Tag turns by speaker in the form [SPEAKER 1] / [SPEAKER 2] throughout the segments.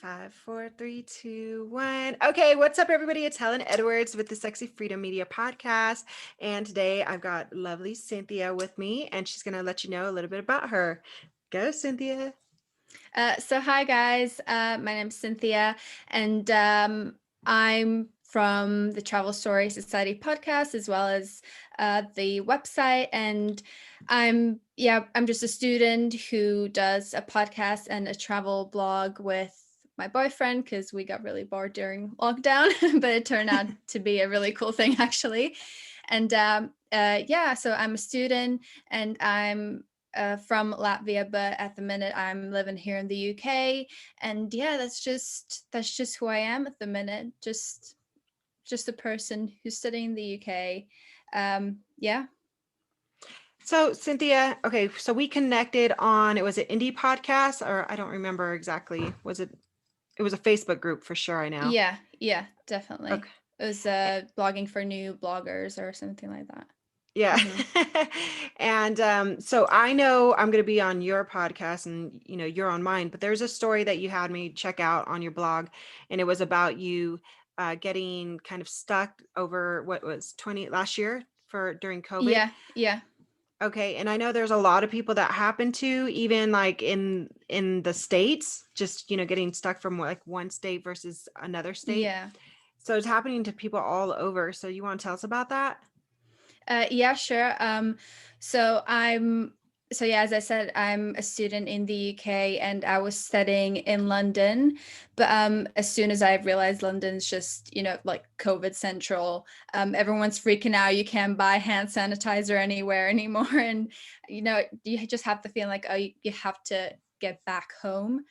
[SPEAKER 1] Five, four, three, two, one. Okay, what's up, everybody? It's Helen Edwards with the Sexy Freedom Media Podcast. And today I've got lovely Cynthia with me, and she's going to let you know a little bit about her. Go, Cynthia.
[SPEAKER 2] So hi guys, my name's Cynthia, and I'm from the Travel Story Society podcast as well as the website, and I'm just a student who does a podcast and a travel blog with my boyfriend because we got really bored during lockdown, but it turned out to be a really cool thing actually. And so I'm a student and I'm from Latvia, but at the minute I'm living here in the UK. And yeah, that's just who I am at the minute. Just a person who's studying in the UK. Yeah.
[SPEAKER 1] So, Cynthia, okay, so we connected on, it was an indie podcast, or I don't remember exactly. It was a Facebook group for sure, I know.
[SPEAKER 2] Yeah, definitely.
[SPEAKER 1] Okay.
[SPEAKER 2] It was blogging for new bloggers or something like that.
[SPEAKER 1] Yeah.
[SPEAKER 2] Hmm.
[SPEAKER 1] And so I know I'm going to be on your podcast and you're on mine, but there's a story that you had me check out on your blog, and it was about you getting kind of stuck over what was 20 last year for during COVID.
[SPEAKER 2] Yeah.
[SPEAKER 1] Okay, and I know there's a lot of people that happen to, even like in the states, just getting stuck from like one state versus another state.
[SPEAKER 2] Yeah.
[SPEAKER 1] So it's happening to people all over. So you want to tell us about that?
[SPEAKER 2] Yeah, sure. So as I said, I'm a student in the UK and I was studying in London. But as soon as I realized London's just, like COVID central, everyone's freaking out. You can't buy hand sanitizer anywhere anymore. And, you just have the feeling like, oh, you have to get back home.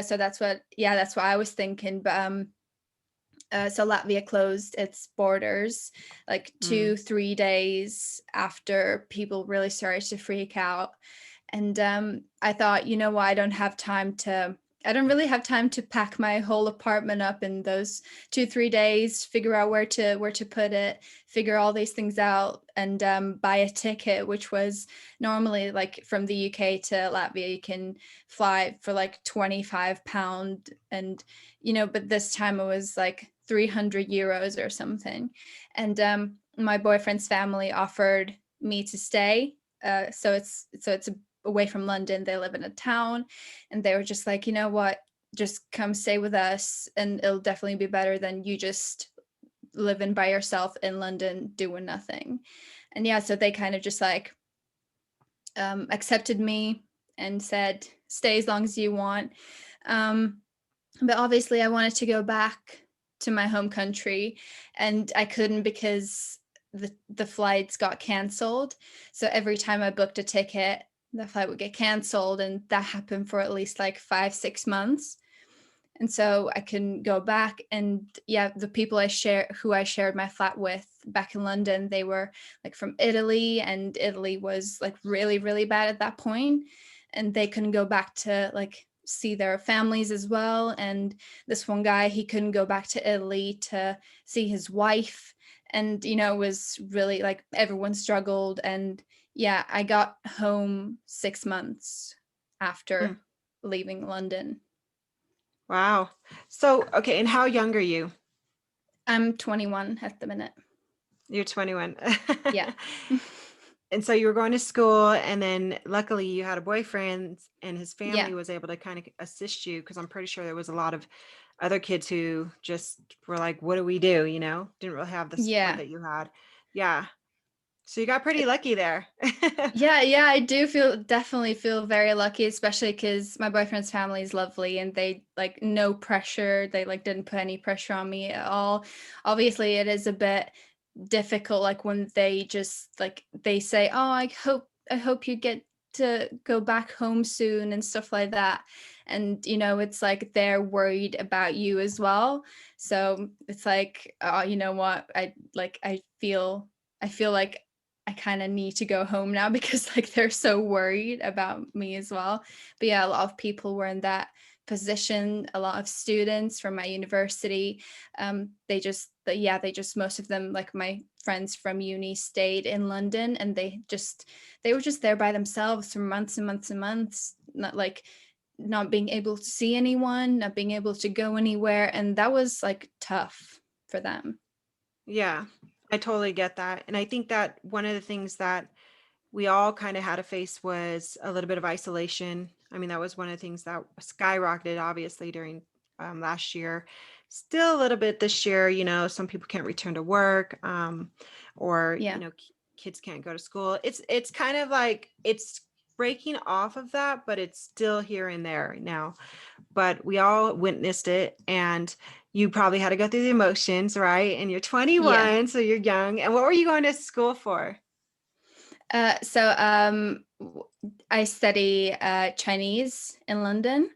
[SPEAKER 2] So that's what I was thinking. But so Latvia closed its borders like
[SPEAKER 1] Mm.
[SPEAKER 2] 2-3 days after people really started to freak out. And I thought, you know what, I don't really have time to pack my whole apartment up in those 2-3 days, figure out where to put it, figure all these things out, and buy a ticket, which was normally like from the UK to Latvia, you can fly for like £25, and but this time it was like 300 euros or something. And my boyfriend's family offered me to stay. So it's away from London. They live in a town, and they were just like, you know what, just come stay with us, and it'll definitely be better than you just living by yourself in London doing nothing. And yeah, so they kind of just like accepted me and said, stay as long as you want. Um, but obviously, I wanted to go back to my home country, and I couldn't because the flights got canceled. So every time I booked a ticket, the flight would get canceled, and that happened for at least like 5-6 months. And so I couldn't go back. And yeah, the people who I shared my flat with back in London, they were like from Italy, and Italy was like really, really bad at that point. And they couldn't go back to like see their families as well. And this one guy, he couldn't go back to Italy to see his wife. And, it was really like everyone struggled. And yeah, I got home 6 months
[SPEAKER 1] Mm.
[SPEAKER 2] after leaving London.
[SPEAKER 1] Wow. So, okay, and how young are you?
[SPEAKER 2] I'm 21 at the minute.
[SPEAKER 1] You're 21.
[SPEAKER 2] Yeah.
[SPEAKER 1] And so you were going to school, and then luckily you had a boyfriend and his
[SPEAKER 2] Yeah.
[SPEAKER 1] family was able to kind of assist you, because I'm pretty sure there was a lot of other kids who just were like, what do we do? Didn't really have the support
[SPEAKER 2] Yeah.
[SPEAKER 1] that you had. Yeah. So you got pretty lucky there.
[SPEAKER 2] Yeah, I do definitely feel very lucky, especially because my boyfriend's family is lovely and they like no pressure. They like didn't put any pressure on me at all. Obviously, it is a bit difficult, like when they just like they say, "Oh, I hope you get to go back home soon" and stuff like that. And it's like they're worried about you as well. So it's like, oh, you know what? I feel like I kind of need to go home now because like they're so worried about me as well. But yeah, a lot of people were in that position. A lot of students from my university, they just most of them, like my friends from uni, stayed in London, and they were just there by themselves for months and months and months. Not like not being able to see anyone, not being able to go anywhere, and that was like tough for them.
[SPEAKER 1] Yeah, I totally get that. And I think that one of the things that we all kind of had to face was a little bit of isolation. I mean, that was one of the things that skyrocketed, obviously, during last year. Still a little bit this year, some people can't return to work, or,
[SPEAKER 2] Yeah.
[SPEAKER 1] kids can't go to school. It's kind of like it's breaking off of that, but it's still here and there now. But we all witnessed it, and you probably had to go through the emotions, right? And you're
[SPEAKER 2] Yeah.
[SPEAKER 1] 21, so you're young. And what were you going to school for?
[SPEAKER 2] I study Chinese in London.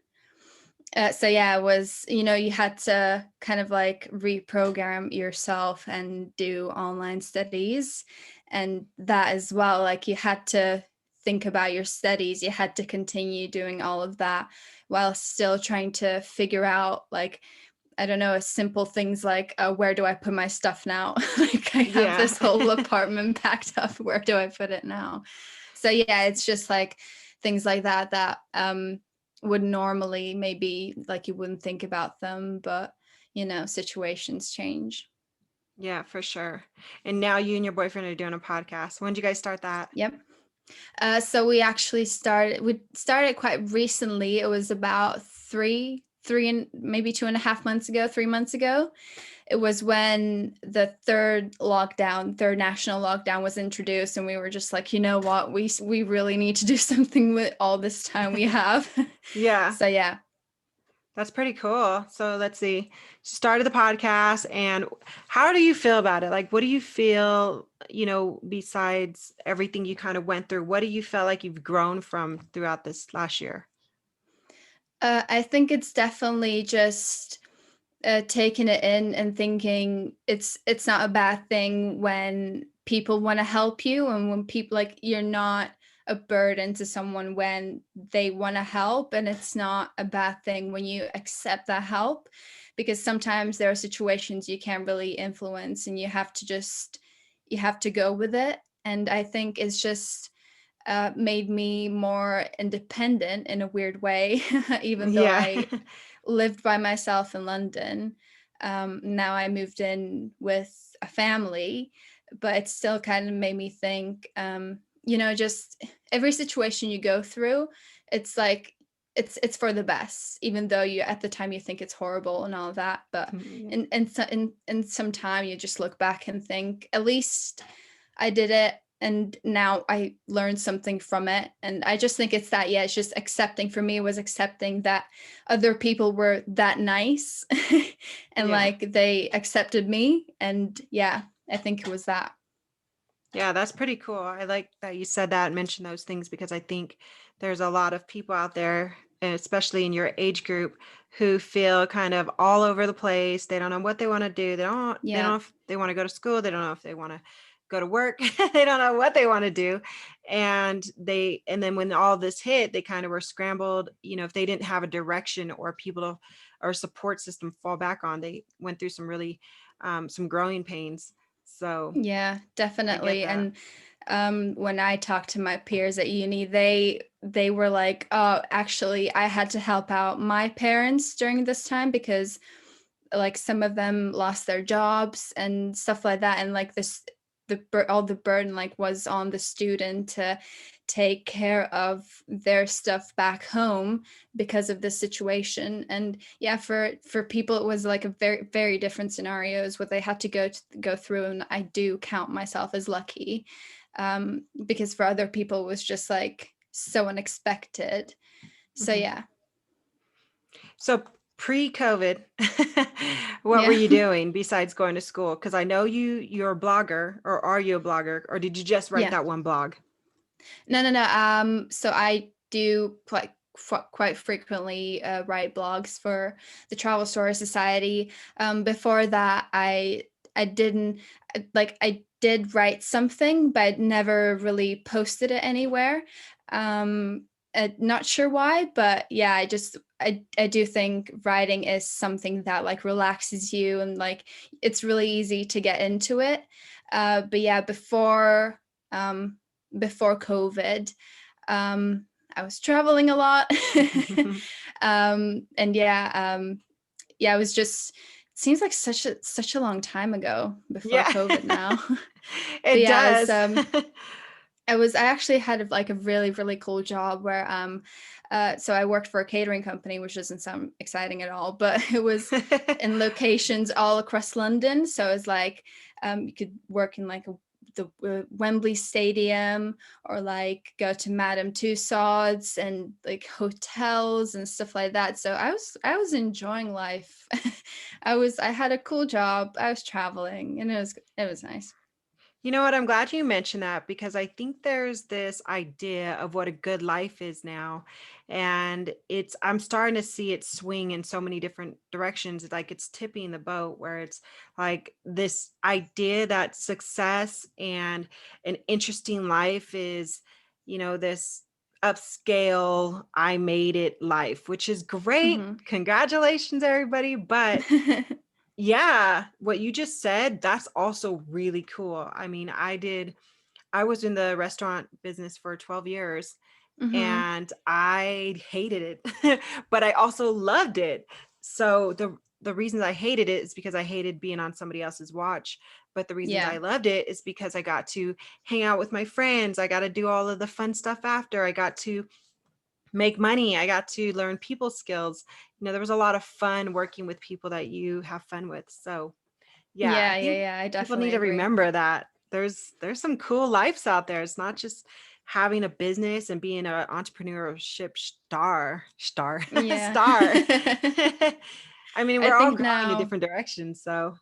[SPEAKER 2] So yeah, it was, you had to kind of like reprogram yourself and do online studies. And that as well, like you had to think about your studies, you had to continue doing all of that while still trying to figure out, like, I don't know, simple things like, where do I put my stuff now? Like I have
[SPEAKER 1] Yeah.
[SPEAKER 2] this whole apartment packed up. Where do I put it now? So yeah, it's just like things like that would normally maybe like you wouldn't think about them, but situations change.
[SPEAKER 1] Yeah, for sure. And now you and your boyfriend are doing a podcast. When did you guys start that?
[SPEAKER 2] Yep. So we started quite recently. It was about three and maybe 2.5 months ago, 3 months ago. It was when the third national lockdown was introduced, and we were just like, you know what, we really need to do something with all this time we have.
[SPEAKER 1] Yeah,
[SPEAKER 2] So yeah.
[SPEAKER 1] that's pretty cool. So let's see. Started the podcast, and how do you feel about it? Like, what do you feel, besides everything you kind of went through, what do you feel like you've grown from throughout this last year?
[SPEAKER 2] I think it's definitely just taking it in and thinking it's not a bad thing when people want to help you, and when people, like, you're not a burden to someone when they want to help, and it's not a bad thing when you accept that help, because sometimes there are situations you can't really influence, and you have to go with it. And I think it's just made me more independent in a weird way, even though
[SPEAKER 1] Yeah.
[SPEAKER 2] I lived by myself in London. Now I moved in with a family, but it still kind of made me think, just every situation you go through, it's like it's for the best, even though you at the time you think it's horrible and all of that. But
[SPEAKER 1] Yeah.
[SPEAKER 2] in some time you just look back and think, at least I did it, and now I learned something from it. And I just think it's that, yeah, it's just accepting. For me, it was accepting that other people were that nice and
[SPEAKER 1] Yeah.
[SPEAKER 2] like they accepted me. And yeah, I think it was that.
[SPEAKER 1] Yeah, that's pretty cool. I like that you said that and mentioned those things, because I think there's a lot of people out there, and especially in your age group, who feel kind of all over the place. They don't know what they want to do. They don't know
[SPEAKER 2] Yeah.
[SPEAKER 1] if they want to go to school. They don't know if they want to go to work. They don't know what they want to do. And then when all this hit, they kind of were scrambled, if they didn't have a direction or or support system fall back on. They went through some really some growing pains. So
[SPEAKER 2] Yeah,
[SPEAKER 1] I get
[SPEAKER 2] definitely.
[SPEAKER 1] that.
[SPEAKER 2] And when I talked to my peers at uni, they were like, "Oh, actually, I had to help out my parents during this time because like some of them lost their jobs and stuff like that, and like all the burden like was on the student to take care of their stuff back home because of this situation. And yeah, for people it was like a very very different scenarios what they had to go through, and I do count myself as lucky, because for other people it was just like so unexpected. So
[SPEAKER 1] Mhm.
[SPEAKER 2] yeah.
[SPEAKER 1] So pre-COVID, what were
[SPEAKER 2] Yeah.
[SPEAKER 1] you doing besides going to school? Because I know you're a blogger, or are you a blogger, or did you just write
[SPEAKER 2] Yeah.
[SPEAKER 1] that one blog?
[SPEAKER 2] No. So I do quite frequently write blogs for the Travel Story Society. Before that, I didn't, like, I did write something, but I'd never really posted it anywhere. Not sure why, but yeah, I do think writing is something that like relaxes you, and like it's really easy to get into it. But yeah, um, before COVID. Um, I was traveling a lot. And yeah, it was just, it seems like such a long time ago before
[SPEAKER 1] Yeah,
[SPEAKER 2] COVID now. But
[SPEAKER 1] it
[SPEAKER 2] yeah,
[SPEAKER 1] does.
[SPEAKER 2] I actually had like a really, really cool job where so I worked for a catering company, which doesn't sound exciting at all, but it was in locations all across London. So it's like you could work in like the Wembley Stadium, or like go to Madame Tussauds and like hotels and stuff like that. So I was enjoying life. I had a cool job. I was traveling, and it was nice.
[SPEAKER 1] You know what? I'm glad you mentioned that because I think there's this idea of what a good life is now. And I'm starting to see it swing in so many different directions. It's like it's tipping the boat where it's like this idea that success and an interesting life is, this upscale, I made it life, which is great.
[SPEAKER 2] Hmm.
[SPEAKER 1] Congratulations, everybody. But yeah, what you just said, that's also really cool. I mean, I was in the restaurant business for 12 years
[SPEAKER 2] Hmm.
[SPEAKER 1] and I hated it, but I also loved it. So the reasons I hated it is because I hated being on somebody else's watch. But the reasons I
[SPEAKER 2] Yeah.
[SPEAKER 1] loved it is because I got to hang out with my friends. I got to do all of the fun stuff after. I got to make money. I got to learn people skills. There was a lot of fun working with people that you have fun with. So yeah, I
[SPEAKER 2] Yeah, yeah,
[SPEAKER 1] think
[SPEAKER 2] yeah. I
[SPEAKER 1] people
[SPEAKER 2] definitely
[SPEAKER 1] need to
[SPEAKER 2] agree.
[SPEAKER 1] remember that there's some cool lives out there. It's not just having a business and being an entrepreneurship star
[SPEAKER 2] Yeah.
[SPEAKER 1] star. I mean,
[SPEAKER 2] I
[SPEAKER 1] we're all
[SPEAKER 2] think
[SPEAKER 1] growing in
[SPEAKER 2] now,
[SPEAKER 1] different directions. So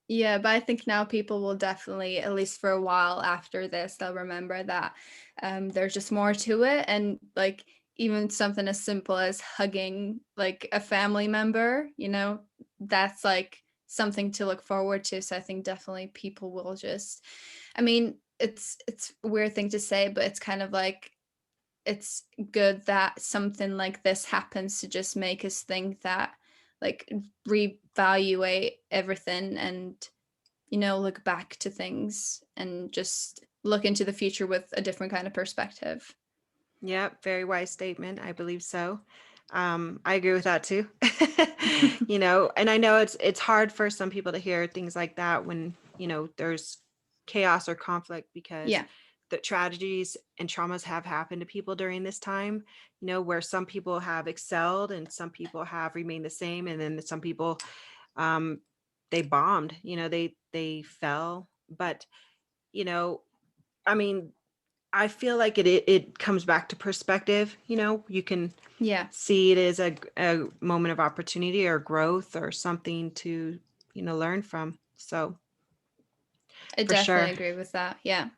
[SPEAKER 2] yeah, but I think now people will definitely, at least for a while after this, they'll remember that there's just more to it. And like even something as simple as hugging like a family member, that's like something to look forward to. So I think definitely people will just, I mean, it's a weird thing to say, but it's kind of like it's good that something like this happens to just make us think that, like, reevaluate everything, and look back to things and just look into the future with a different kind of perspective.
[SPEAKER 1] yeah, very wise statement. I believe so. I agree with that too. And I know it's hard for some people to hear things like that when, there's chaos or conflict because
[SPEAKER 2] Yeah.
[SPEAKER 1] the tragedies and traumas have happened to people during this time, where some people have excelled and some people have remained the same. And then some people, um, they bombed, they fell. But, you know, I mean, I feel like it comes back to perspective. You can
[SPEAKER 2] Yeah,
[SPEAKER 1] see it as a moment of opportunity or growth or something to, learn from. So
[SPEAKER 2] I
[SPEAKER 1] for
[SPEAKER 2] definitely
[SPEAKER 1] sure.
[SPEAKER 2] agree with that. Yeah.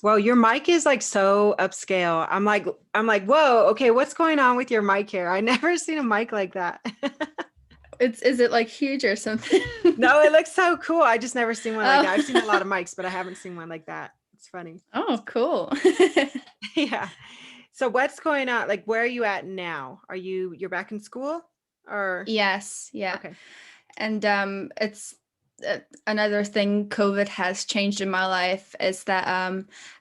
[SPEAKER 1] Well, your mic is like so upscale. I'm like, whoa, okay, what's going on with your mic here? I never seen a mic like that.
[SPEAKER 2] Is it like huge or something?
[SPEAKER 1] No, it looks so cool. I just never seen one like that. I've seen a lot of
[SPEAKER 2] Oh.
[SPEAKER 1] mics, but I haven't seen one like that. It's funny.
[SPEAKER 2] Oh, cool.
[SPEAKER 1] Yeah. So what's going on? Like, where are you at now? You're back in school or
[SPEAKER 2] Yes, yeah.
[SPEAKER 1] okay.
[SPEAKER 2] And it's another thing COVID has changed in my life is that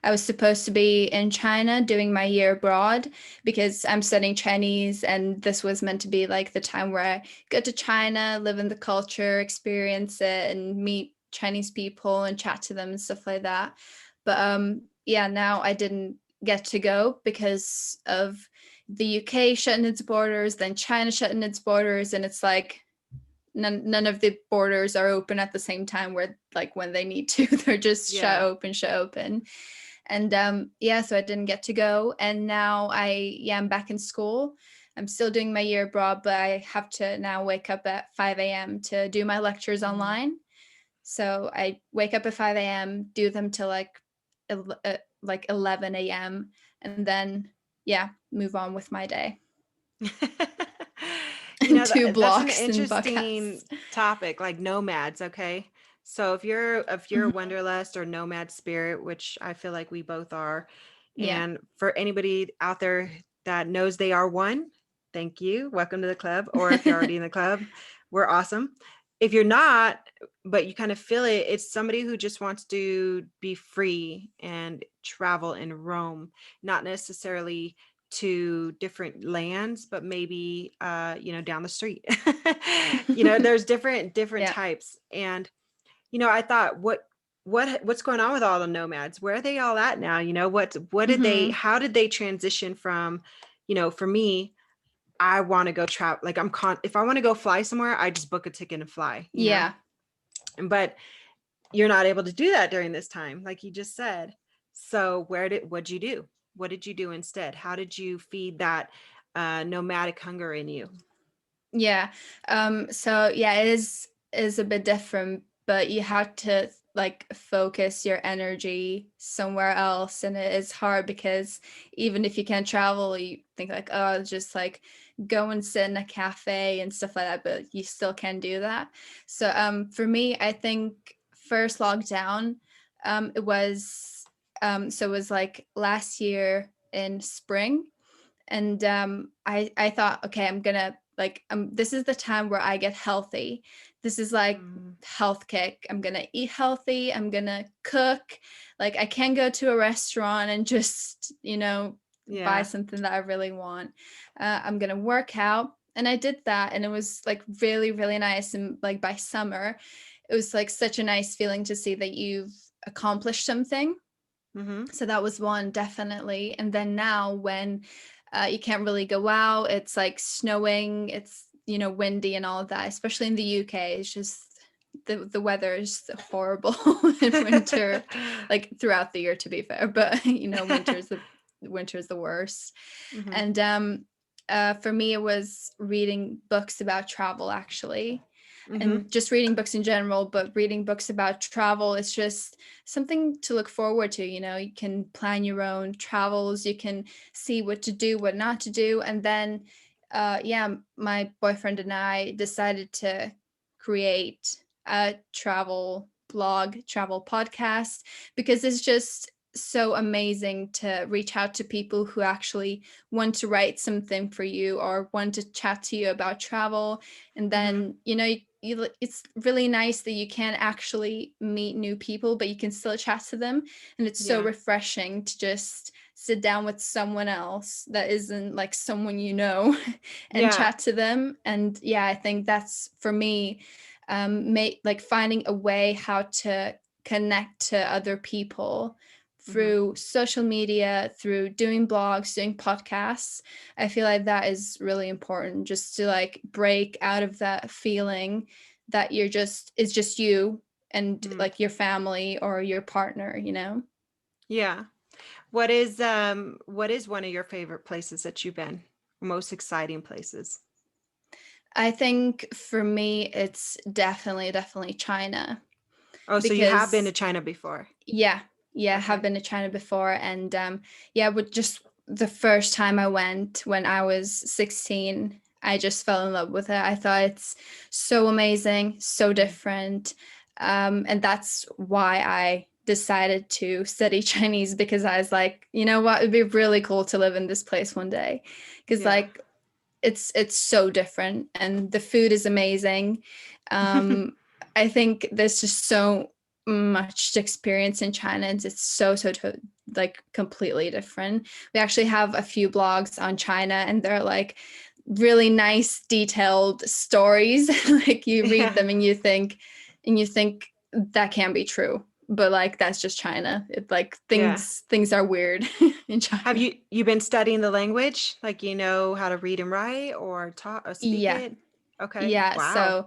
[SPEAKER 2] I was supposed to be in China doing my year abroad because I'm studying Chinese, and this was meant to be like the time where I go to China, live in the culture, experience it, and meet Chinese people and chat to them and stuff like that. But yeah, now I didn't get to go because of the UK shutting its borders, then China shutting its borders, and it's like none of the borders are open at the same time, where like when they need to they're just
[SPEAKER 1] Yeah.
[SPEAKER 2] shut open. And yeah, so I didn't get to go, and now I'm back in school. I'm still doing my year abroad, but I have to now wake up at 5 a.m. to do my lectures
[SPEAKER 1] Mhm.
[SPEAKER 2] online. So I wake up at 5 a.m., do them till like 11 a.m., and then yeah, move on with my day. Two
[SPEAKER 1] That's an
[SPEAKER 2] blocks in
[SPEAKER 1] interesting
[SPEAKER 2] buckets.
[SPEAKER 1] topic, like nomads, okay? So if you're
[SPEAKER 2] Mhm.
[SPEAKER 1] Wanderlust or Nomad Spirit, which I feel like we both are,
[SPEAKER 2] Yeah.
[SPEAKER 1] and for anybody out there that knows they are one, thank you. Welcome to the club. Or if you're already in the club, we're awesome. If you're not, but you kind of feel it, it's somebody who just wants to be free and travel and roam, not necessarily to different lands, but maybe down the street. There's different
[SPEAKER 2] Yeah.
[SPEAKER 1] types. And I thought, what's going on with all the nomads? Where are they all at now? What did they,
[SPEAKER 2] Hmm.
[SPEAKER 1] how did they transition from, for me, I want to go travel. Like if I want to go fly somewhere, I just book a ticket and fly.
[SPEAKER 2] Yeah.
[SPEAKER 1] But you're not able to do that during this time, like you just said. So what'd you do? What did you do instead? How did you feed that nomadic hunger in you?
[SPEAKER 2] Yeah. So yeah, it is a bit different, but you have to like focus your energy somewhere else. And it is hard because even if you can't travel, you think like, oh, I'll just like go and sit in a cafe and stuff like that, but you still can do that. So for me, I think first lockdown, it was so it was like last year in spring. And I thought, okay, I'm gonna like this is the time where I get healthy. This is like
[SPEAKER 1] Mm,
[SPEAKER 2] health kick. I'm gonna eat healthy. I'm gonna cook. Like I can go to a restaurant and just buy
[SPEAKER 1] yeah.
[SPEAKER 2] something that I really want. I'm gonna work out, and I did that, and it was like really really nice. And like by summer, it was like such a nice feeling to see that you've accomplished something.
[SPEAKER 1] Mm-hmm.
[SPEAKER 2] So that was one, definitely. And then now when you can't really go out, it's like snowing, it's windy and all of that, especially in the UK. It's just the weather is horrible in winter, like throughout the year to be fair, but winter's the worst.
[SPEAKER 1] Mm-hmm.
[SPEAKER 2] And for me it was reading books about travel, actually,
[SPEAKER 1] Mm-hmm.
[SPEAKER 2] and just reading books in general, but reading books about travel is just something to look forward to. You can plan your own travels, you can see what to do, what not to do. And then yeah, my boyfriend and I decided to create a travel blog, travel podcast, because it's just so amazing to reach out to people who actually want to write something for you or want to chat to you about travel. And
[SPEAKER 1] Mm-hmm.
[SPEAKER 2] then it's really nice that you can actually meet new people, but you can still chat to them. And it's so
[SPEAKER 1] Yeah.
[SPEAKER 2] refreshing to just sit down with someone else that isn't like someone and
[SPEAKER 1] Yeah.
[SPEAKER 2] chat to them. And yeah, I think that's for me, like finding a way how to connect to other people
[SPEAKER 1] Mm-hmm.
[SPEAKER 2] through social media, through doing blogs, doing podcasts. I feel like that is really important, just to like break out of that feeling that it's just you and
[SPEAKER 1] Mm-hmm.
[SPEAKER 2] like your family or your partner.
[SPEAKER 1] Yeah. What is one of your favorite places that you've been? Most exciting places?
[SPEAKER 2] I think for me it's definitely China,
[SPEAKER 1] Oh, so you have been to
[SPEAKER 2] because
[SPEAKER 1] China before.
[SPEAKER 2] yeah, yeah, I have
[SPEAKER 1] Okay.
[SPEAKER 2] been to China before. And yeah, with just the first time I went when I was 16, I just fell in love with it. I thought it's so amazing, so
[SPEAKER 1] Mm.
[SPEAKER 2] different. And that's why I decided to study Chinese, because I was like, you know what, it'd be really cool to live in this place one day. Because
[SPEAKER 1] Yeah.
[SPEAKER 2] like it's so different and the food is amazing. um I think there's just so much to experience in China, and it's like completely different. We actually have a few blogs on China, and they're like really nice detailed stories. Like you read
[SPEAKER 1] Yeah.
[SPEAKER 2] them and you think that can't be true, but like that's just China. It like
[SPEAKER 1] Yeah.
[SPEAKER 2] things are weird in
[SPEAKER 1] Have
[SPEAKER 2] China.
[SPEAKER 1] you been studying the language? Like you know how to read and write or talk or speak
[SPEAKER 2] Yeah.
[SPEAKER 1] it? Okay.
[SPEAKER 2] Yeah,
[SPEAKER 1] Wow.
[SPEAKER 2] so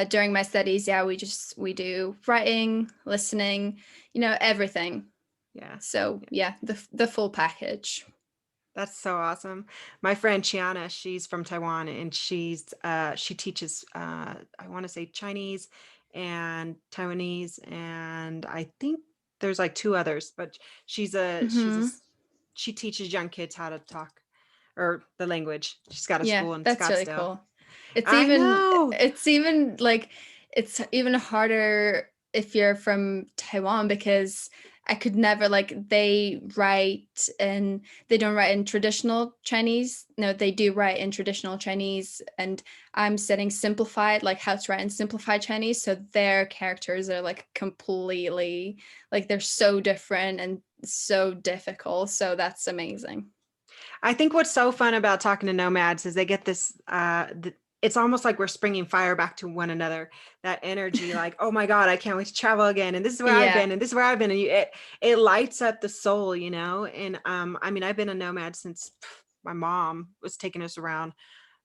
[SPEAKER 2] during my studies, yeah, we do writing, listening, everything.
[SPEAKER 1] Yeah.
[SPEAKER 2] So yeah, the full package.
[SPEAKER 1] That's so awesome. My friend Chiana, she's from Taiwan and she teaches I want to say Chinese and Taiwanese and I think there's like two others, but
[SPEAKER 2] Hmm.
[SPEAKER 1] she teaches young kids how to talk or the language. She's got a
[SPEAKER 2] Yeah,
[SPEAKER 1] school in
[SPEAKER 2] that's really
[SPEAKER 1] Scottsdale.
[SPEAKER 2] cool. It's
[SPEAKER 1] I
[SPEAKER 2] even
[SPEAKER 1] know.
[SPEAKER 2] it's even like it's even harder if you're from Taiwan, because I could never, like, they write and they don't write in traditional Chinese. No, they do write in traditional Chinese, and I'm studying simplified, like how to write in simplified Chinese. So their characters are like completely, like they're so different and so difficult. So that's amazing.
[SPEAKER 1] I think what's so fun about talking to nomads is they get this, it's almost like we're springing fire back to one another. That energy, like, oh my God, I can't wait to travel again. And this is where I've
[SPEAKER 2] Yeah.
[SPEAKER 1] been, and this is where I've been. And it lights up the soul, you know? And I mean, I've been a nomad since my mom was taking us around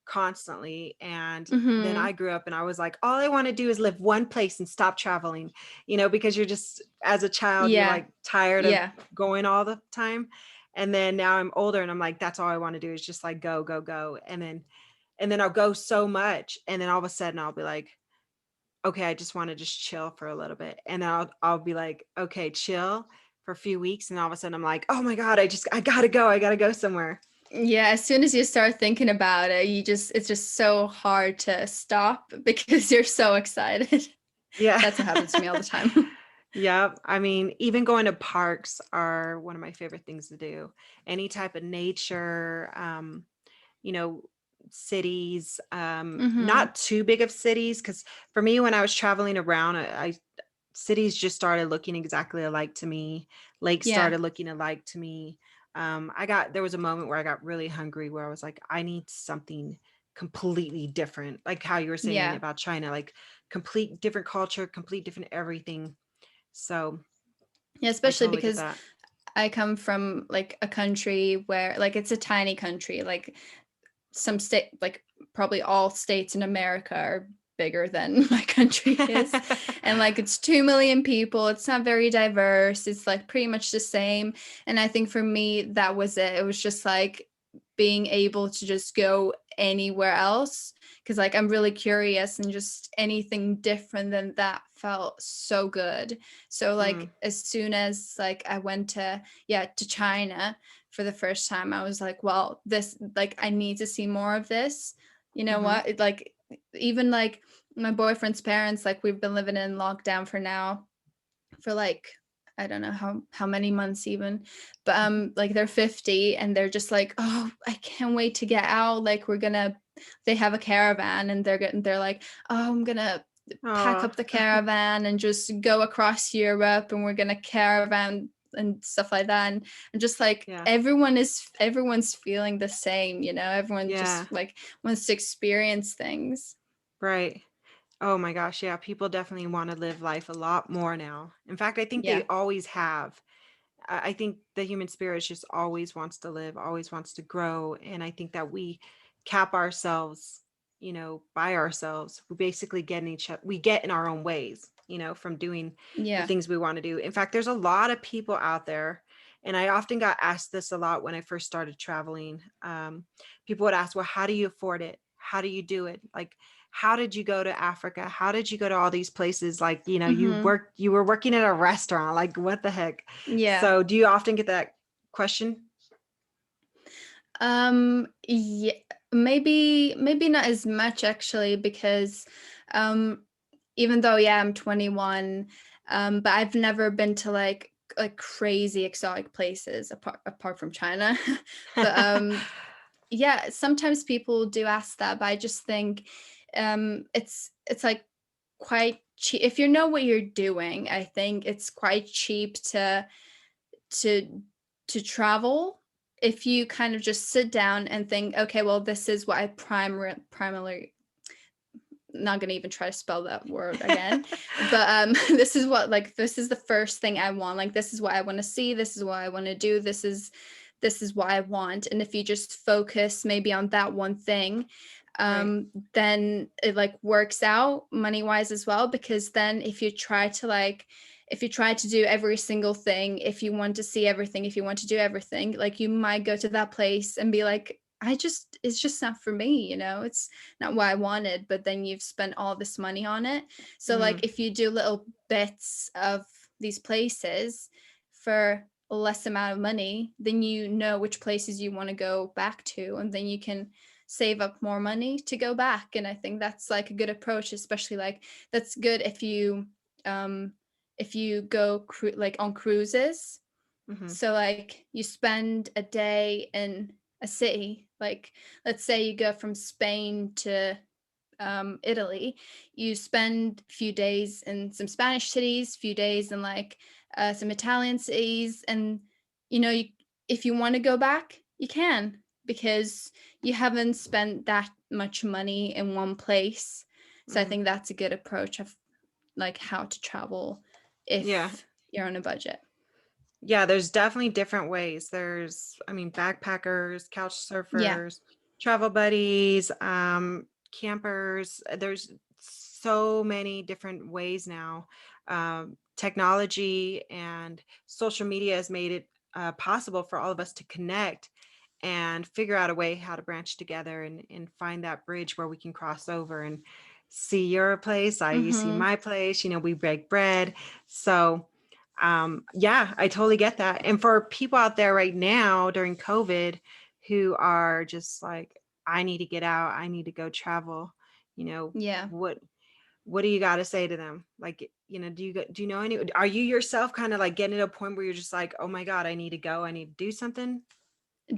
[SPEAKER 1] constantly. And then
[SPEAKER 2] Mm-hmm.
[SPEAKER 1] I grew up and I was like, all I want to do is live one place and stop traveling, you know, because you're just, as a child, you're
[SPEAKER 2] Yeah.
[SPEAKER 1] like tired of
[SPEAKER 2] Yeah.
[SPEAKER 1] going all the time. And then now I'm older and I'm like, that's all I want to do is just like go, go, go. And then I'll go so much. And then all of a sudden I'll be like, okay, I just want to just chill for a little bit. And I'll be like, okay, chill for a few weeks. And all of a sudden I'm like, oh my God, I gotta go. I gotta go somewhere.
[SPEAKER 2] Yeah, as soon as you start thinking about it, it's just so hard to stop because you're so excited.
[SPEAKER 1] Yeah.
[SPEAKER 2] That's what happens to me all the time.
[SPEAKER 1] Yeah, I mean, even going to parks are one of my favorite things to do. Any type of nature, you know, cities,
[SPEAKER 2] Mm-hmm.
[SPEAKER 1] not too big of cities, because for me, when I was traveling around, cities just started looking exactly alike to me. Lakes
[SPEAKER 2] Yeah.
[SPEAKER 1] started looking alike to me. There was a moment where I got really hungry where I was like, I need something completely different. Like how you were saying
[SPEAKER 2] Yeah.
[SPEAKER 1] about China, like complete different culture, complete different everything. So
[SPEAKER 2] Yeah,
[SPEAKER 1] I
[SPEAKER 2] especially
[SPEAKER 1] totally get
[SPEAKER 2] because
[SPEAKER 1] that.
[SPEAKER 2] I come from like a country where like it's a tiny country. Like some state, like probably all states in America are bigger than my country is. And like it's 2 million people. It's not very diverse. It's like pretty much the same. And I think for me, that was it. It was just like being able to just go anywhere else. Cause like I'm really curious and just anything different than that felt so good. So like
[SPEAKER 1] Mm,
[SPEAKER 2] as soon as like I went to China for the first time, I was like, well, this, like, I need to see more of this. You know
[SPEAKER 1] hmm.
[SPEAKER 2] what? Like, even like my boyfriend's parents, like, we've been living in lockdown for now for like, I don't know how many months even, but like they're 50 and they're just like, oh, I can't wait to get out. Like they have a caravan and they're like, oh, I'm gonna pack
[SPEAKER 1] Oh,
[SPEAKER 2] up the caravan and just go across Europe and we're gonna caravan and stuff like that. And just like
[SPEAKER 1] yeah,
[SPEAKER 2] everyone's feeling the same, you know, everyone
[SPEAKER 1] yeah,
[SPEAKER 2] just like wants to experience things.
[SPEAKER 1] right. Oh my gosh, yeah, people definitely want to live life a lot more now. In fact, I think they
[SPEAKER 2] Yeah.
[SPEAKER 1] always have. I think the human spirit just always wants to live, always wants to grow. And I think that we cap ourselves, you know, by ourselves. We basically get in we get in our own ways, you know, from doing the
[SPEAKER 2] Yeah.
[SPEAKER 1] things we want to do. In fact, there's a lot of people out there, and I often got asked this a lot when I first started traveling. People would ask, well, how do you afford it? How do you do it? Like, how did you go to Africa? How did you go to all these places? Like, you know,
[SPEAKER 2] Hmm.
[SPEAKER 1] you were working at a restaurant. Like, what the heck?
[SPEAKER 2] Yeah.
[SPEAKER 1] So do you often get that question?
[SPEAKER 2] Yeah, maybe not as much actually because um even though yeah, I'm 21, but I've never been to like crazy exotic places apart from China. But yeah, sometimes people do ask that, but I just think it's like quite cheap if you know what you're doing. I think it's quite cheap to to travel if you kind of just sit down and think, okay, well, this is what I primarily, not going to even try to spell that word again, but this is the first thing I want. Like, this is what I want to see, this is what I want to do, this is what I want. And if you just focus maybe on that one thing,
[SPEAKER 1] Right.
[SPEAKER 2] then it like works out money wise as well. Because then if you try to do every single thing, if you want to see everything, if you want to do everything, like you might go to that place and be like, it's just not for me, you know, it's not what I wanted. But then you've spent all this money on it. So like
[SPEAKER 1] Mm,
[SPEAKER 2] if you do little bits of these places for less amount of money, then you know which places you want to go back to, and then you can save up more money to go back. And I think that's like a good approach, especially like that's good um if you go like on cruises.
[SPEAKER 1] hmm.
[SPEAKER 2] So like you spend a day in a city, like let's say you go from Spain to Italy, you spend a few days in some Spanish cities, few days in like some Italian cities, and you know, if you want to go back, You can, because you haven't spent that much money in one place. So I
[SPEAKER 1] Mhm.
[SPEAKER 2] think that's a good approach of like how to travel
[SPEAKER 1] Yeah.
[SPEAKER 2] if you're on a budget.
[SPEAKER 1] Yeah, there's definitely different ways. There's, I mean, backpackers, couch
[SPEAKER 2] Yeah.
[SPEAKER 1] surfers, travel buddies, campers. There's so many different ways now. Technology and social media has made it possible for all of us to connect and figure out a way how to branch together and find that bridge where we can cross over and see your place, you see
[SPEAKER 2] Mhm.
[SPEAKER 1] my place, we break bread. So yeah, I totally get that. And for people out there right now during COVID who are just like, I need to get out, I need to go travel, you know,
[SPEAKER 2] Yeah.
[SPEAKER 1] what what do you got to say to them? Like, do you know any, are you yourself kind of like getting to a point where you're just like, oh my God, I need to go, I need to do something?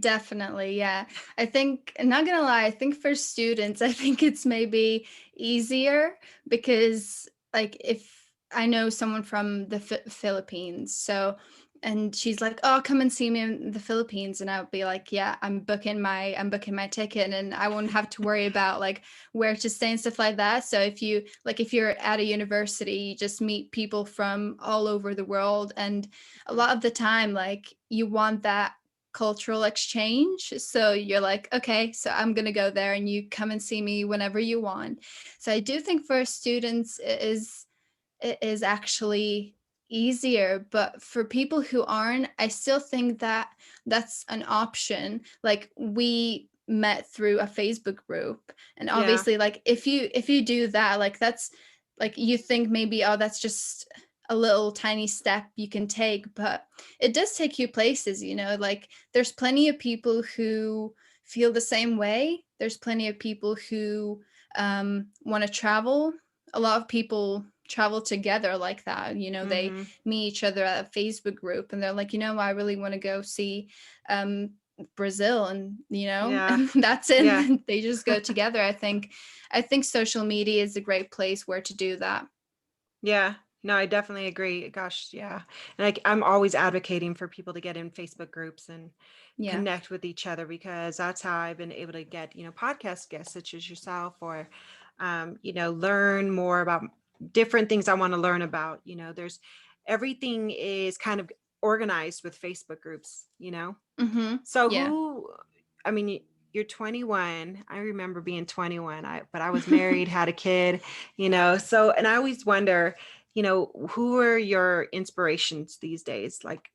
[SPEAKER 2] Definitely, yeah. I think, not gonna lie, I think for students, I think it's maybe easier because, like, if I know someone from the Philippines, so, and she's like, "Oh, come and see me in the Philippines," and I'll be like, "Yeah, I'm booking my ticket, and I won't have to worry about like where to stay and stuff like that." So if you're at a university, you just meet people from all over the world, and a lot of the time, like, you want that cultural exchange. So you're like, okay, so I'm going to go there and you come and see me whenever you want. So I do think for students it is actually easier, but for people who aren't, I still think that that's an option. Like, we met through a Facebook group, and
[SPEAKER 1] Yeah.
[SPEAKER 2] obviously, like, if you do that, like, that's like, you think maybe, oh, that's just a little tiny step you can take, but it does take you places, like, there's plenty of people who feel the same way. There's plenty of people who want to travel. A lot of people travel together like that. They
[SPEAKER 1] Mm-hmm.
[SPEAKER 2] meet each other at a Facebook group, and they're like, I really want to go see um Brazil, and
[SPEAKER 1] Yeah.
[SPEAKER 2] and that's it.
[SPEAKER 1] Yeah.
[SPEAKER 2] And they just go together. I think social media is a great place where to do that.
[SPEAKER 1] Yeah, no, I definitely agree. Gosh, yeah. And I'm always advocating for people to get in Facebook groups and
[SPEAKER 2] Yeah.
[SPEAKER 1] connect with each other because that's how I've been able to get, podcast guests such as yourself or, learn more about different things I want to learn about. Everything is kind of organized with Facebook groups.
[SPEAKER 2] Mm-hmm.
[SPEAKER 1] So
[SPEAKER 2] Yeah.
[SPEAKER 1] I mean, you're 21. I remember being 21, but I was married, had a kid, so, and I always wonder, who are your inspirations these days? Like,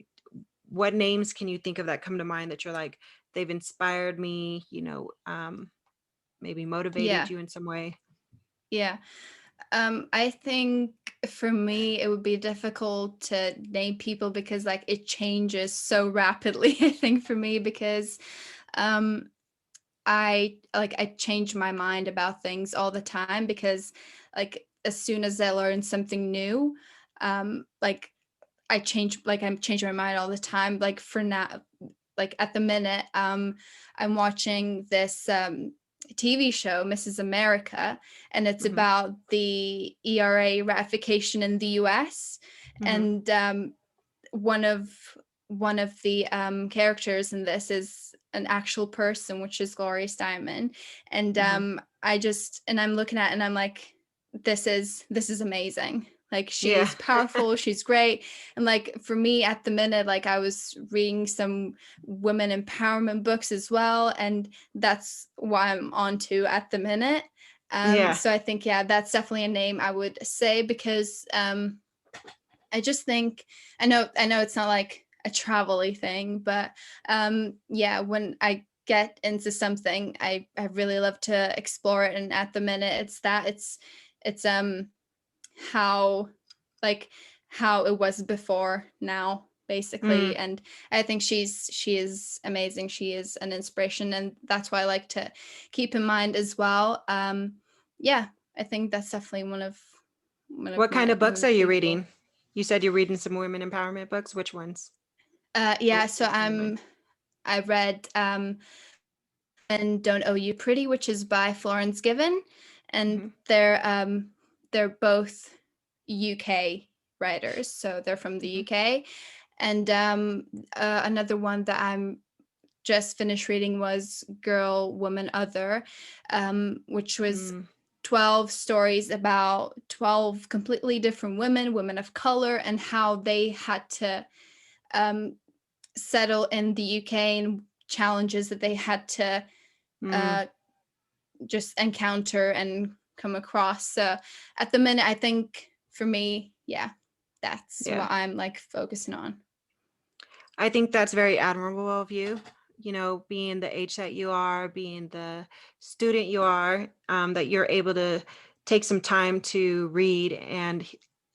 [SPEAKER 1] what names can you think of that come to mind that you're like, they've inspired me, maybe motivated
[SPEAKER 2] Yeah.
[SPEAKER 1] you in some way?
[SPEAKER 2] Yeah. I think for me it would be difficult to name people because, like, it changes so rapidly. I think for me, because um I change my mind about things all the time, because, like, as soon as I learn something new, like, I'm changing my mind all the time. Like, for now, like, at the minute, I'm watching this TV show, Mrs. America, and it's
[SPEAKER 1] Hmm.
[SPEAKER 2] about the ERA ratification in the US.
[SPEAKER 1] Hmm.
[SPEAKER 2] And one of the characters in this is an actual person, which is Gloria Steinem. And
[SPEAKER 1] Hmm.
[SPEAKER 2] I'm looking at it and I'm like, this is amazing. Like,
[SPEAKER 1] Yeah.
[SPEAKER 2] she's powerful, she's great. And, like, for me at the minute, like, I was reading some women empowerment books as well, and that's why I'm on to at the minute.
[SPEAKER 1] Yeah.
[SPEAKER 2] So I think, yeah, that's definitely a name I would say, because I just think, I know it's not like a travel-y thing, but yeah, when I get into something, I really love to explore it. And at the minute, it's how, like, how it was before now, basically.
[SPEAKER 1] Mm.
[SPEAKER 2] And I think she is amazing. She is an inspiration, and that's why I like to keep in mind as well. Yeah, I think that's definitely one of
[SPEAKER 1] What kind
[SPEAKER 2] my
[SPEAKER 1] of
[SPEAKER 2] one of
[SPEAKER 1] books
[SPEAKER 2] the
[SPEAKER 1] are you
[SPEAKER 2] people.
[SPEAKER 1] reading? You said you're reading some women empowerment books. Which ones?
[SPEAKER 2] Yeah, so
[SPEAKER 1] Which one you read?
[SPEAKER 2] I read and Don't Owe You Pretty, which is by Florence Given, and
[SPEAKER 1] Hmm.
[SPEAKER 2] they're both UK writers, so they're from the
[SPEAKER 1] Hmm.
[SPEAKER 2] UK. And another one that I'm just finished reading was Girl, Woman, Other, which was
[SPEAKER 1] Mm,
[SPEAKER 2] 12 stories about 12 completely different women of color, and how they had to um, settle in the UK, and challenges that they had to
[SPEAKER 1] mm,
[SPEAKER 2] uh, just encounter and come across. So at the minute, I think for me, yeah, that's
[SPEAKER 1] yeah.
[SPEAKER 2] what I'm like focusing on.
[SPEAKER 1] I think that's very admirable of you, being the age that you are, being the student you are, that you're able to take some time to read and,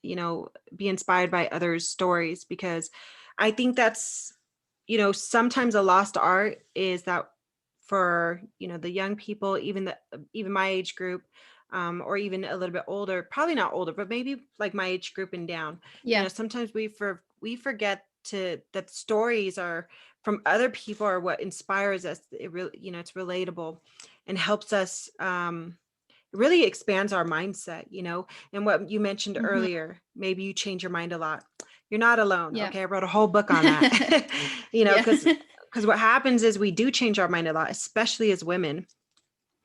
[SPEAKER 1] be inspired by others' stories, because I think that's, sometimes a lost art is that for, the young people, even my age group, or even a little bit older, probably not older, but maybe like my age group and down,
[SPEAKER 2] Yeah.
[SPEAKER 1] sometimes we forget that stories are from other people are what inspires us. It really, it's relatable and helps us, it really expands our mindset, and what you mentioned
[SPEAKER 2] Hmm.
[SPEAKER 1] earlier, maybe you change your mind a lot. You're not alone.
[SPEAKER 2] Yeah.
[SPEAKER 1] Okay, I wrote a whole book on that.
[SPEAKER 2] Yeah.
[SPEAKER 1] Because what happens is we do change our mind a lot, especially as women.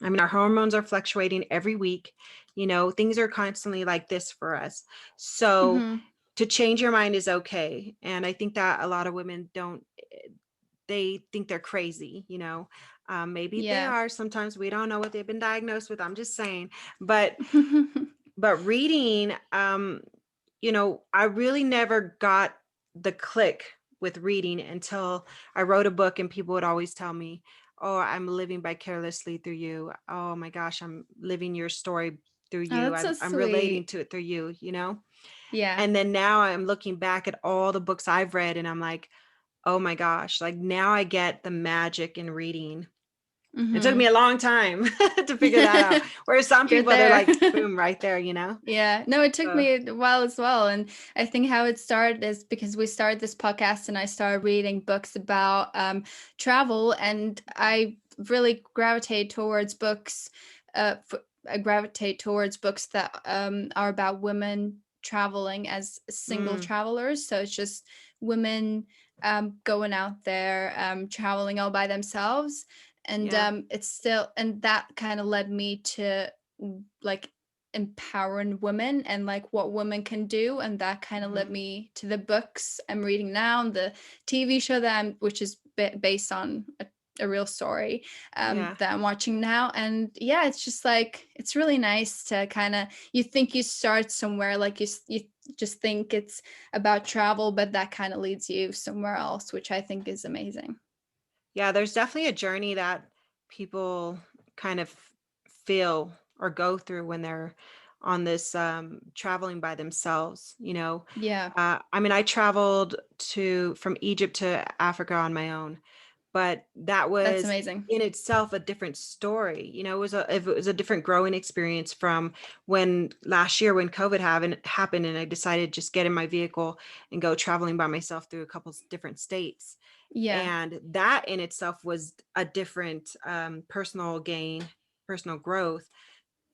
[SPEAKER 1] I mean, our hormones are fluctuating every week. Things are constantly like this for us. So
[SPEAKER 2] Hmm.
[SPEAKER 1] to change your mind is okay. And I think that a lot of women don't, they think they're crazy, maybe they
[SPEAKER 2] Yeah.
[SPEAKER 1] are. Sometimes we don't know what they've been diagnosed with. I'm just saying. But reading, I really never got the click with reading until I wrote a book, and people would always tell me, "Oh, I'm living vicariously through you. Oh my gosh, I'm living your story through
[SPEAKER 2] Oh,
[SPEAKER 1] you.
[SPEAKER 2] that's so
[SPEAKER 1] I'm relating
[SPEAKER 2] sweet.
[SPEAKER 1] to it through you."
[SPEAKER 2] Yeah.
[SPEAKER 1] And then now I'm looking back at all the books I've read, and I'm like, "Oh my gosh, like now I get the magic in reading." It took me
[SPEAKER 2] Hmm.
[SPEAKER 1] a long time to figure that out. Whereas some
[SPEAKER 2] You're
[SPEAKER 1] people, they're
[SPEAKER 2] there.
[SPEAKER 1] like, boom, right there.
[SPEAKER 2] Yeah, no, it took
[SPEAKER 1] So,
[SPEAKER 2] me a while as well. And I think how it started is because we started this podcast and I started reading books about travel. And I really gravitate towards books. I gravitate towards books that are about women traveling as single
[SPEAKER 1] mm,
[SPEAKER 2] travelers. So it's just women going out there, traveling all by themselves. And
[SPEAKER 1] yeah,
[SPEAKER 2] it's still, and that kind of led me to like empowering women and like what women can do, and that kind of led
[SPEAKER 1] mhm,
[SPEAKER 2] me to the books I'm reading now, and the TV show which is based on a real story
[SPEAKER 1] yeah.
[SPEAKER 2] that I'm watching now. And yeah, it's just like it's really nice to kind of, you think you start somewhere, like you just think it's about travel, but that kind of leads you somewhere else, which I think is amazing.
[SPEAKER 1] Yeah, there's definitely a journey that people kind of feel or go through when they're on this, traveling by themselves.
[SPEAKER 2] Yeah,
[SPEAKER 1] I mean, I traveled to from Egypt to Africa on my own, but that
[SPEAKER 2] that's
[SPEAKER 1] was
[SPEAKER 2] amazing.
[SPEAKER 1] in itself a different story. It was a different growing experience from when last year when COVID happened, and I decided to just get in my vehicle and go traveling by myself through a couple different states.
[SPEAKER 2] Yeah.
[SPEAKER 1] And that in itself was a different, personal gain, personal growth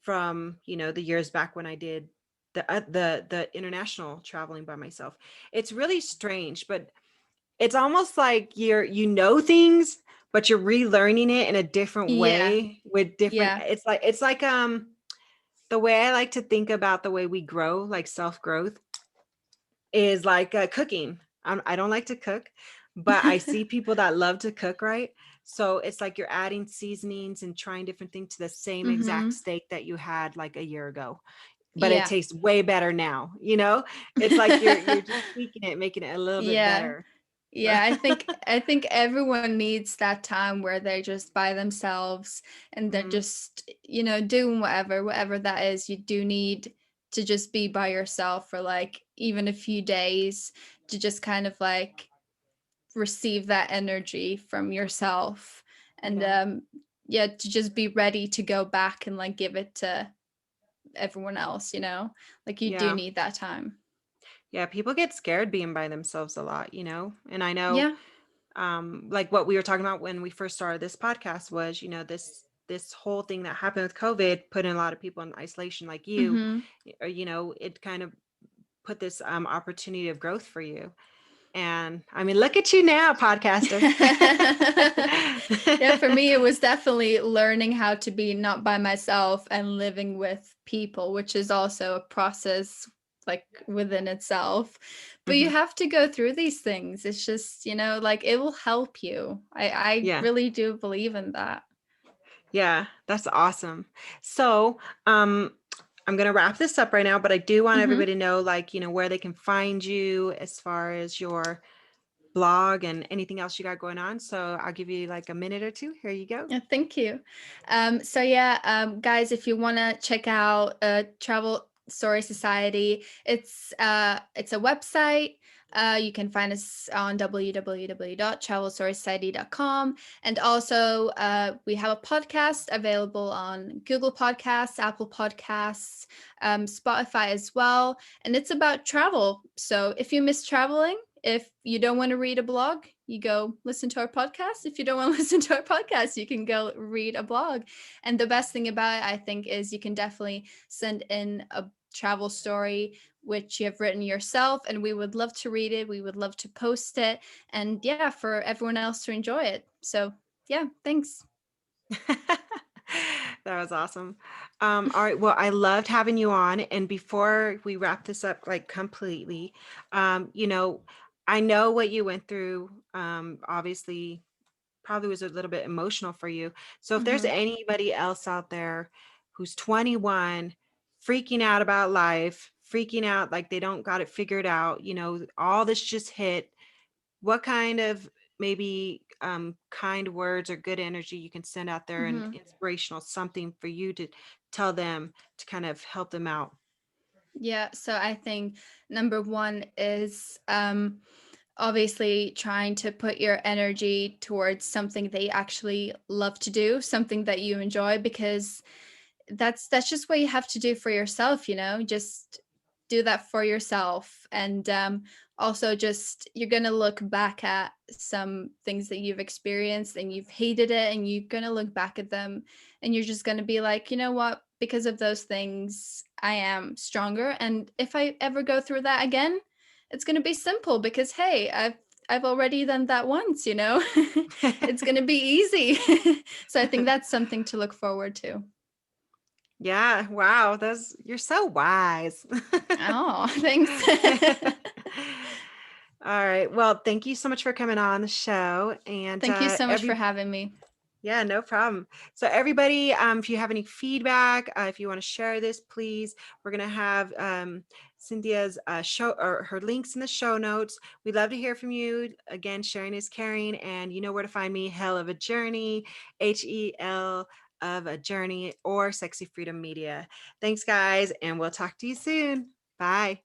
[SPEAKER 1] from, the years back when I did the international traveling by myself. It's really strange, but it's almost like things, but you're relearning it in a different
[SPEAKER 2] Yeah.
[SPEAKER 1] way with different.
[SPEAKER 2] Yeah.
[SPEAKER 1] It's like the way I like to think about the way we grow, like self growth, is like, cooking. I don't like to cook, but I see people that love to cook, right? So it's like you're adding seasonings and trying different things to the same exact
[SPEAKER 2] Hmm.
[SPEAKER 1] steak that you had like a year ago, but it
[SPEAKER 2] Yeah.
[SPEAKER 1] tastes way better now. It's like you're just tweaking it, making it a little bit
[SPEAKER 2] Yeah.
[SPEAKER 1] better. So
[SPEAKER 2] Yeah, I think everyone needs that time where they're just by themselves and they're
[SPEAKER 1] mhm,
[SPEAKER 2] just, doing whatever that is. You do need to just be by yourself for like even a few days to just kind of like receive that energy from yourself, and
[SPEAKER 1] yeah,
[SPEAKER 2] yeah, to just be ready to go back and like give it to everyone else, like you do
[SPEAKER 1] yeah,
[SPEAKER 2] need that time.
[SPEAKER 1] yeah. People get scared being by themselves a lot. And I know,
[SPEAKER 2] Yeah.
[SPEAKER 1] like what we were talking about when we first started this podcast was, this whole thing that happened with COVID, putting a lot of people in isolation, like you,
[SPEAKER 2] Mhm.
[SPEAKER 1] or it kind of put this, opportunity of growth for you. And I mean, look at you now, podcaster.
[SPEAKER 2] Yeah, for me, it was definitely learning how to be not by myself and living with people, which is also a process like within itself. But you
[SPEAKER 1] Mhm.
[SPEAKER 2] have to go through these things. It's just, like it will help you. I
[SPEAKER 1] Yeah.
[SPEAKER 2] really do believe in that.
[SPEAKER 1] Yeah, that's awesome. So, I'm gonna wrap this up right now, but I do want
[SPEAKER 2] Hmm.
[SPEAKER 1] everybody to know, like, where they can find you as far as your blog and anything else you got going on. So I'll give you like a minute or two. Here you go.
[SPEAKER 2] Yeah, thank you. So yeah, guys, if you want to check out Travel Story Society, it's a website. You can find us on www.travelstorysociety.com. And also, we have a podcast available on Google Podcasts, Apple Podcasts, Spotify as well. And it's about travel. So if you miss traveling, if you don't want to read a blog, you go listen to our podcast. If you don't want to listen to our podcast, you can go read a blog. And the best thing about it, I think, is you can definitely send in a travel story which you have written yourself, and we would love to read it. We would love to post it, and yeah, for everyone else to enjoy it. So yeah, thanks.
[SPEAKER 1] That was awesome. All right. Well, I loved having you on. And before we wrap this up, like completely, um, you know, I know what you went through. Obviously, probably was a little bit emotional for you. So if there's
[SPEAKER 2] Hmm.
[SPEAKER 1] anybody else out there who's 21, freaking out about life, freaking out like they don't got it figured out, all this just hit, what kind of maybe kind words or good energy you can send out there and
[SPEAKER 2] Hmm.
[SPEAKER 1] inspirational something for you to tell them to kind of help them out?
[SPEAKER 2] Yeah, so I think number one is obviously trying to put your energy towards something that you actually love to do, something that you enjoy, because that's just what you have to do for yourself, just do that for yourself. And also just you're going to look back at some things that you've experienced and you've hated it, and you're going to look back at them and you're just going to be like, you know what, because of those things I am stronger, and if I ever go through that again, it's going to be simple because hey, I've already done that once. It's going to be easy. So I think that's something to look forward to.
[SPEAKER 1] Yeah, wow, those you're so wise.
[SPEAKER 2] Oh, thanks.
[SPEAKER 1] All right. Well, thank you so much for coming on the show. And
[SPEAKER 2] Thank you so much for having me.
[SPEAKER 1] yeah, no problem. So everybody, if you have any feedback, if you want to share this, please, we're going to have Cynthia's show or her links in the show notes. We'd love to hear from you. Again, sharing is caring, and you know where to find me, Hell of a Journey, HEL of a Journey, or Sexy Freedom Media. Thanks, guys, and we'll talk to you soon. Bye.